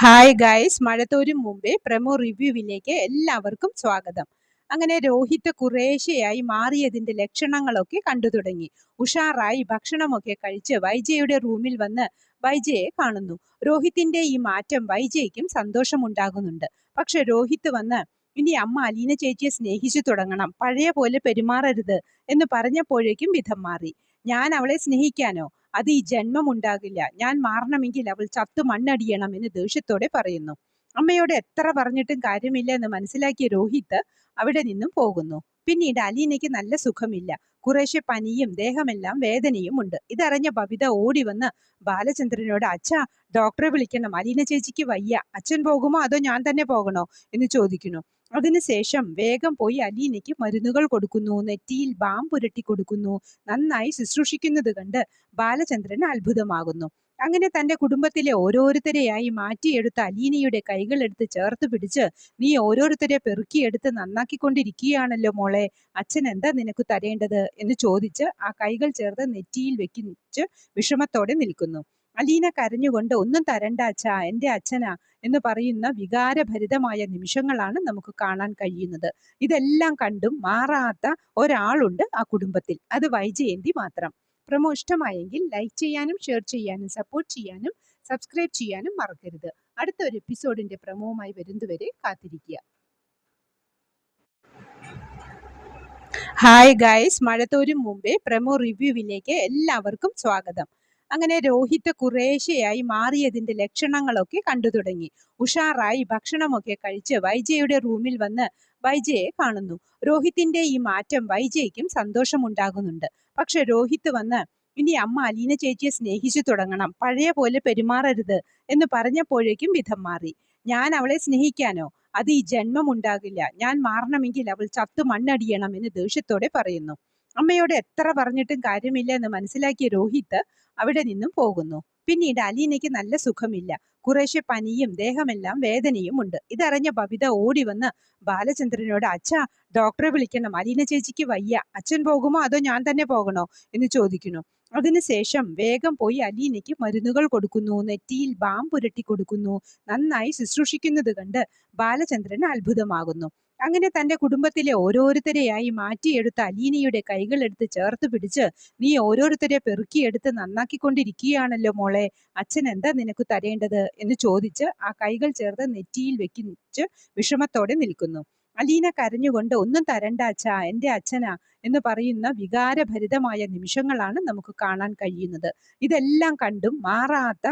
Hi guys, മഴത്തോരും മുമ്പേ promo റിവ്യൂവിലേക്ക് എല്ലാവർക്കും സ്വാഗതം. അങ്ങനെ രോഹിത് കുറേശ്ശെയായി മാറിയതിന്റെ ലക്ഷണങ്ങളൊക്കെ കണ്ടു തുടങ്ങി. ഉഷാറായി ഭക്ഷണമൊക്കെ കഴിച്ച് വൈജയുടെ റൂമിൽ വന്ന് വൈജയെ കാണുന്നു. രോഹിത്തിന്റെ ഈ മാറ്റം വൈജയ്ക്കും സന്തോഷമുണ്ടാകുന്നുണ്ട്. പക്ഷെ രോഹിത് വന്ന് ഇനി അമ്മ അലീന ചേച്ചിയെ സ്നേഹിച്ചു തുടങ്ങണം, പഴയ പോലെ പെരുമാറരുത് എന്ന് പറഞ്ഞപ്പോഴേക്കും വിധം മാറി. ഞാൻ അവളെ സ്നേഹിക്കാനോ? അത് ഈ ജന്മം ഉണ്ടാകില്ല. ഞാൻ മാറണമെങ്കിൽ അവൾ ചത്തു മണ്ണടിയണം എന്ന് ദേഷ്യത്തോടെ പറയുന്നു. അമ്മയോട് എത്ര പറഞ്ഞിട്ടും കാര്യമില്ല എന്ന് മനസ്സിലാക്കിയ രോഹിത് അവിടെ നിന്നും പോകുന്നു. പിന്നീട് അലീനയ്ക്ക് നല്ല സുഖമില്ല. കുറേശ്ശെ പനിയും ദേഹമെല്ലാം വേദനയും ഉണ്ട്. ഇതറിഞ്ഞ ബബിത ഓടി വന്ന് ബാലചന്ദ്രനോട്, അച്ഛാ, ഡോക്ടറെ വിളിക്കണം, അലീന ചേച്ചിക്ക് വയ്യ, അച്ഛൻ പോകുമോ അതോ ഞാൻ തന്നെ പോകണോ എന്ന് ചോദിക്കുന്നു. അതിനുശേഷം വേഗം പോയി അലീനയ്ക്ക് മരുന്നുകൾ കൊടുക്കുന്നു, നെറ്റിയിൽ ബാം പുരട്ടി കൊടുക്കുന്നു. നന്നായി ശുശ്രൂഷിക്കുന്നത് കണ്ട് ബാലചന്ദ്രൻ അത്ഭുതമാകുന്നു. അങ്ങനെ തന്റെ കുടുംബത്തിലെ ഓരോരുത്തരെയായി മാറ്റിയെടുത്ത അലീനയുടെ കൈകൾ എടുത്ത് ചേർത്ത് പിടിച്ച്, നീ ഓരോരുത്തരെ പെറുക്കിയെടുത്ത് നന്നാക്കിക്കൊണ്ടിരിക്കുകയാണല്ലോ മോളെ, അച്ഛൻ എന്താ നിനക്ക് തരേണ്ടത് എന്ന് ചോദിച്ച് ആ കൈകൾ ചേർത്ത് നെറ്റിയിൽ വെക്കിച്ച് വിഷമത്തോടെ നിൽക്കുന്നു. അലീന കരഞ്ഞുകൊണ്ട്, ഒന്നും തരണ്ട അച്ഛാ, എന്റെ അച്ഛനാ എന്ന് പറയുന്ന വികാരഭരിതമായ നിമിഷങ്ങളാണ് നമുക്ക് കാണാൻ കഴിയുന്നത്. ഇതെല്ലാം കണ്ടും മാറാത്ത ഒരാളുണ്ട് ആ കുടുംബത്തിൽ, അത് വൈജയന്തി മാത്രം. പ്രമോ ഇഷ്ടമായെങ്കിൽ ലൈക്ക് ചെയ്യാനും ഷെയർ ചെയ്യാനും സപ്പോർട്ട് ചെയ്യാനും സബ്സ്ക്രൈബ് ചെയ്യാനും മറക്കരുത്. അടുത്ത ഒരു എപ്പിസോഡിന്റെ പ്രമോവുമായി വരുന്നതുവരെ കാത്തിരിക്കുക. ഹായ് ഗൈസ്, മഴത്തോരും മുമ്പേ പ്രമോ റിവ്യൂവിലേക്ക് എല്ലാവർക്കും സ്വാഗതം. അങ്ങനെ രോഹിത് കുറേശ്ശെയായി മാറിയതിന്റെ ലക്ഷണങ്ങളൊക്കെ കണ്ടു തുടങ്ങി. ഉഷാറായി ഭക്ഷണമൊക്കെ കഴിച്ച് വൈജയുടെ റൂമിൽ വന്ന് വൈജയെ കാണുന്നു. രോഹിത്തിന്റെ ഈ മാറ്റം വൈജയ്ക്കും സന്തോഷമുണ്ടാകുന്നുണ്ട്. പക്ഷെ രോഹിത് വന്ന് ഇനി അമ്മ അലീന ചേച്ചിയെ സ്നേഹിച്ചു തുടങ്ങണം, പഴയ പോലെ പെരുമാറരുത് എന്ന് പറഞ്ഞപ്പോഴേക്കും വിധം മാറി. ഞാൻ അവളെ സ്നേഹിക്കാനോ? അത് ഈ ജന്മം ഉണ്ടാകില്ല. ഞാൻ മാറണമെങ്കിൽ അവൾ ചത്തു മണ്ണടിയണം എന്ന് ദേഷ്യത്തോടെ പറയുന്നു. അമ്മയോട് എത്ര പറഞ്ഞിട്ടും കാര്യമില്ല എന്ന് മനസ്സിലാക്കിയ രോഹിത് അവിടെ നിന്നും പോകുന്നു. പിന്നീട് അലീനയ്ക്ക് നല്ല സുഖമില്ല. കുറേശ്ശെ പനിയും ദേഹമെല്ലാം വേദനയും ഉണ്ട്. ഇതറിഞ്ഞ ബബിത ഓടി വന്ന് ബാലചന്ദ്രനോട്, അച്ഛാ, ഡോക്ടറെ വിളിക്കണം, അലീന ചേച്ചിക്ക് വയ്യ, അച്ഛൻ പോകുമോ അതോ ഞാൻ തന്നെ പോകണോ എന്ന് ചോദിക്കുന്നു. അതിനുശേഷം വേഗം പോയി അലീനയ്ക്ക് മരുന്നുകൾ കൊടുക്കുന്നു, നെറ്റിയിൽ ബാം പുരട്ടി കൊടുക്കുന്നു. നന്നായി ശുശ്രൂഷിക്കുന്നത് കണ്ട് ബാലചന്ദ്രൻ അത്ഭുതമാകുന്നു. അങ്ങനെ തന്റെ കുടുംബത്തിലെ ഓരോരുത്തരെയായി മാറ്റിയെടുത്ത അലീനയുടെ കൈകൾ എടുത്ത് ചേർത്ത് പിടിച്ച്, നീ ഓരോരുത്തരെ പെറുക്കിയെടുത്ത് നന്നാക്കിക്കൊണ്ടിരിക്കുകയാണല്ലോ മോളെ, അച്ഛൻ എന്താ നിനക്ക് തരേണ്ടത് എന്ന് ചോദിച്ച് ആ കൈകൾ ചേർത്ത് നെറ്റിയിൽ വെക്കിച്ച് വിഷമത്തോടെ നിൽക്കുന്നു. അലീന കരഞ്ഞുകൊണ്ട്, ഒന്നും തരണ്ട അച്ഛാ, എന്റെ അച്ഛനാ എന്ന് പറയുന്ന വികാരഭരിതമായ നിമിഷങ്ങളാണ് നമുക്ക് കാണാൻ കഴിയുന്നത്. ഇതെല്ലാം കണ്ടും മാറാത്ത